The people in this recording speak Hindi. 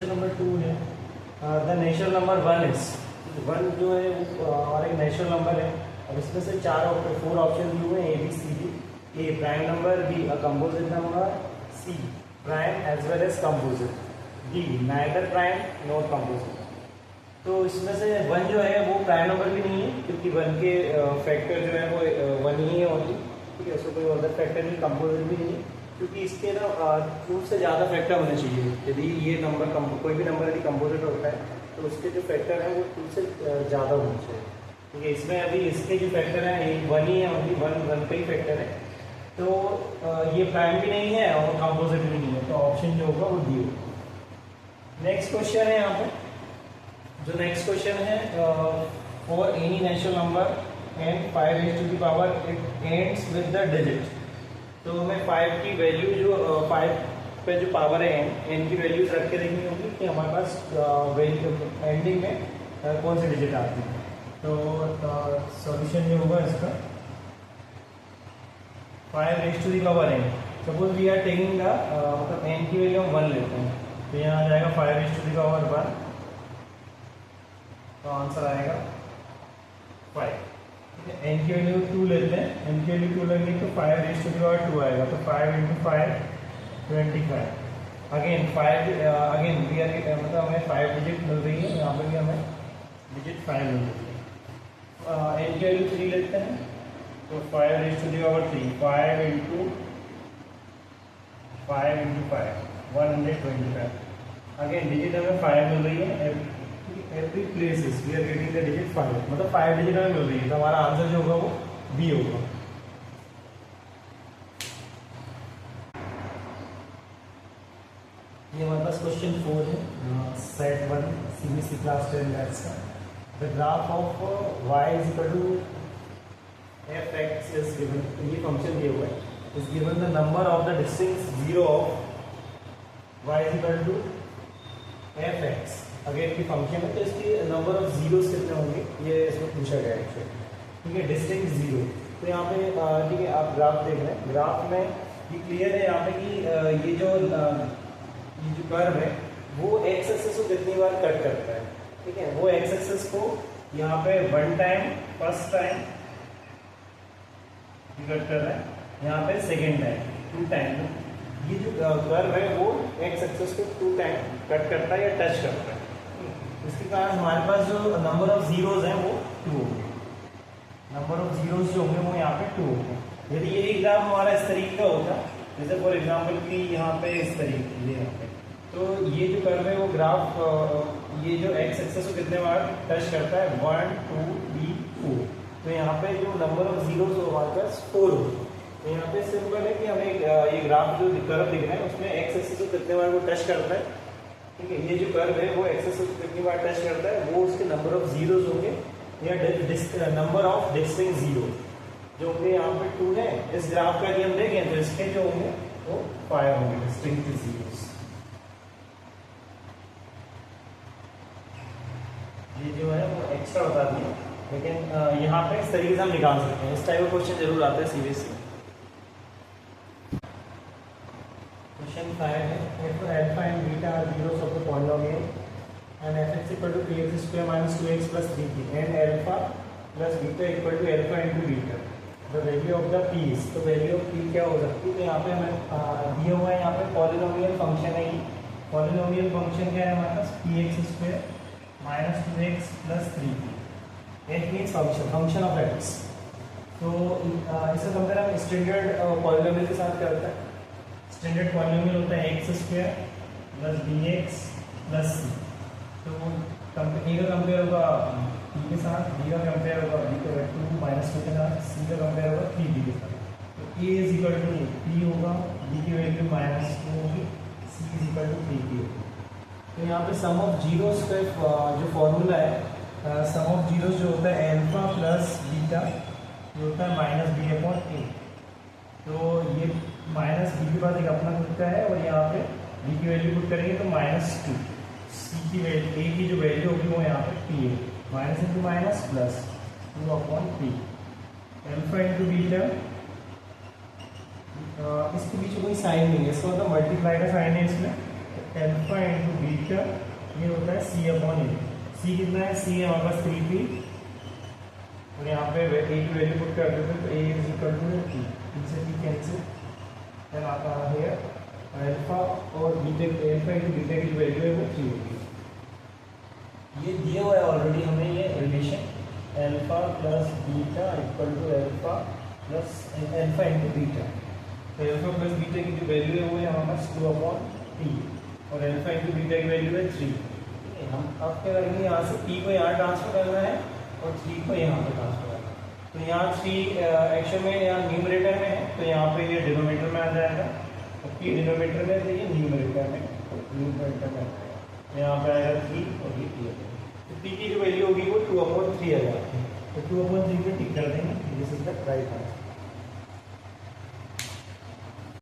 नंबर 2 है द नेचुरल नंबर 1 इज 1 जो है और एक नेचुरल नंबर है। अब इसमें से 4 ऑप्शन दिए हुए हैं A B C D. A prime number, B a composite number, C prime as well as composite, D neither prime not composite. तो इसमें से 1 जो है वो प्राइम नंबर भी नहीं है क्योंकि 1 के फैक्टर जो है वो 1 ही है ओनली, ठीक है। उसको कोई अदर फैक्टर नहीं, कंपोजिट भी नहीं है क्योंकि इसके ना 2 से ज़्यादा फैक्टर होने चाहिए। यदि ये नंबर कोई भी नंबर यदि कंपोजिट होता है तो उसके जो फैक्टर हैं वो 2 से ज़्यादा होने चाहिए, ठीक है। इसमें अभी इसके जो फैक्टर हैं 1 ही है, ओनली 1 का ही फैक्टर है। तो ये प्राइम भी नहीं है और कंपोजिट भी नहीं है, तो ऑप्शन जो होगा वो डी होगा। नेक्स्ट क्वेश्चन है यहाँ पे, जो नेक्स्ट क्वेश्चन है for any natural number and 5 raised to the power it ends with the digit. तो हमें 5 की वैल्यू जो 5 पे जो पावर है एन की वैल्यूज रख के देखनी होगी कि हमारे पास वैल्यू एंडिंग में कौन सी डिजिट आती है। तो सॉल्यूशन जो होगा इसका 5 raised to the power n। Suppose we are taking the मतलब एन की वैल्यू हम 1 लेते हैं, तो यहाँ आ जाएगा 5 raised to the power 1, तो आंसर आएगा 5। एन की वैल्यू 2 लेते हैं, एन की वैल्यू 2 लेंगे तो 5 raised to the power 2 आएगा, तो 5 × 5 25। अगेन 5 अगेन वी आर मतलब हमें 5 डिजिट मिल रही है, यहाँ पर भी हमें डिजिट 5 मिल रही है। एन की वैल्यू 3 लेते हैं तो 5 raised to the power 3, 5 × 5 125। Again digit हमें 5 मिल रही है, every places we are getting the digit 5, मतलब 5 डिजिट हमें मिल रही है, तो हमारा आंसर जो होगा वो बी होगा। ये हमारे पास क्वेश्चन 4 है, सेट 1 सीबीएसई क्लास 10 मैथ्स का। The graph of y is equal to F X is given, ये फंक्शन दिया हुआ है, is given the number of the distinct zero of y is equal to F X. Again की फंक्शन है तो इसकी नंबर ऑफ जीरोस कितने होंगे ये इसमें पूछा गया है, ठीक है। डिस्टिंक्ट जीरो, तो यहाँ पे ठीक है आप ग्राफ देख रहे हैं, ग्राफ में ये क्लियर है यहाँ पे कि ये जो कर्व है वो एक्स एक्सिस को कितनी बार कट करता है, ठीक है। वो एक्स एक्सिस को यहाँ पे 1 टाइम फर्स्ट टाइम कट कर रहा है, यहाँ पे सेकेंड टाइम 2 टाइम। ये जो कर्व है वो एक्स एक्सिस को 2 टाइम कट करता है या टच करता है, इसके कारण हमारे पास जो नंबर ऑफ जीरोज हैं वो 2 होंगे। नंबर ऑफ जीरोज जो होंगे वो यहाँ पे 2 होंगे। यदि यही ग्राफ हमारा इस तरीके का होता, जैसे फॉर एग्जांपल कि यहाँ पे इस तरीके ये यहाँ पे, तो ये जो कर्व है वो ग्राफ ये जो एक्स एक्सिस को कितने बार टच करता है 1 2 3 4, तो यहाँ पे जो नंबर ऑफ जीरोज हो हमारे पास 4 होगी। तो यहाँ पे सिंपल है कि हमें ये ग्राफ जो कर्व दिख रहा है उसमें एक्स एक्सिस को कितने बार वो टच करता है, ठीक है। ये जो कर्व है वो एक्सिस को कितनी बार टच करता है, वो उसके नंबर ऑफ जीरोज होंगे या नंबर ऑफ डिस्टिंक्ट जीरो जो होंगे यहाँ पे 2 है। इस ग्राफ का यदि हम देखें तो इसके जो होंगे वो 5 होंगे डिस्टिंक्ट जीरोज। ये जो है वो एक्स्ट्रा बता दिया, लेकिन यहाँ पे इस तरीके से हम निकाल सकते हैं। इस टाइप का क्वेश्चन जरूर आता है सीबीएसई। क्वेश्चन 5 है, if alpha and beta are zeros of the polynomial and fx equal to px square minus 2x plus 3p and alpha plus beta equal to alpha into beta, the value of the p is, तो value of p क्या हो सकती है। तो यहाँ पे हमें दिया हुआ है, यहाँ पे पॉलिनोमियल फंक्शन है। ये पॉलिनोमियल फंक्शन क्या है हमारे पास, px square minus 2x plus 3p, it means function of x। तो इससे कंपेयर हम स्टैंडर्ड पॉलिनोमियल के साथ क्या होता है, स्टैंडर्ड पॉलिनोमियल होता है x square plus b x plus c. तो ए का कंपेयर होगा पी के साथ, बी का कंपेयर होगा बी के 2 माइनस 2 के साथ, सी का कंपेयर होगा 3b के साथ। तो ए इज इक्वल टू पी होगा, बी की वैल्यू -2 होगी, सी इज इक्वल टू 3p होगी। तो यहाँ पे सम ऑफ जीरोस का जो फॉर्मूला है, सम ऑफ जीरोस जो होता है एल्फा प्लस बीटा जो होता है -b/a। तो ये माइनस बी के बाद एक अपना खुद का है और यहाँ पे बी की वैल्यू पुट करेंगे तो -2, सी की वैल्यू ए की जो वैल्यू होगी वो यहाँ पे पी है, minus into minus plus 2/p, alpha into beta. इसके पीछे कोई साइन नहीं है, इसका मतलब मल्टीप्लाई का साइन है इसमें, एल्फा इंटू बीटा ये होता है सी अपॉन ए। सी कितना है, सी है हमारे पास 3p, और यहाँ पे ए की वैल्यू पुट कर देते हैं तो ए इज इक्वल टू पी, इनसे पी कैंसिल, देन आता है अल्फा और बीटा, अल्फा इंटू बीटा की वैल्यू है वो 3 होगी। ये दिया हुआ है ऑलरेडी हमें ये relation, alpha plus beta equal to alpha plus alpha into beta. तो अल्फा प्लस बीटा की जो वैल्यू है वो है हमारे पास 2/p और अल्फा इंटू बीटा की वैल्यू है 3। हम अब क्या करेंगे, यहाँ से p को यहाँ ट्रांसफर करना है और 3 को यहाँ पे ट्रांसफर करना है। तो यहाँ 3 एक्शन में यहाँ न्यूमरेटर में है तो यहाँ पे ये डिनोमिनेटर में आ जाएगा, और p डिनोमिनेटर में है ये न्यूमरेटर में आ जाएगा। यहाँ पे आएगा 3 और ये p, तो p की जो वैल्यू होगी वो 2/3 आ जाएगी। तो 2/3 पे टिक कर देंगे, this is the right answer.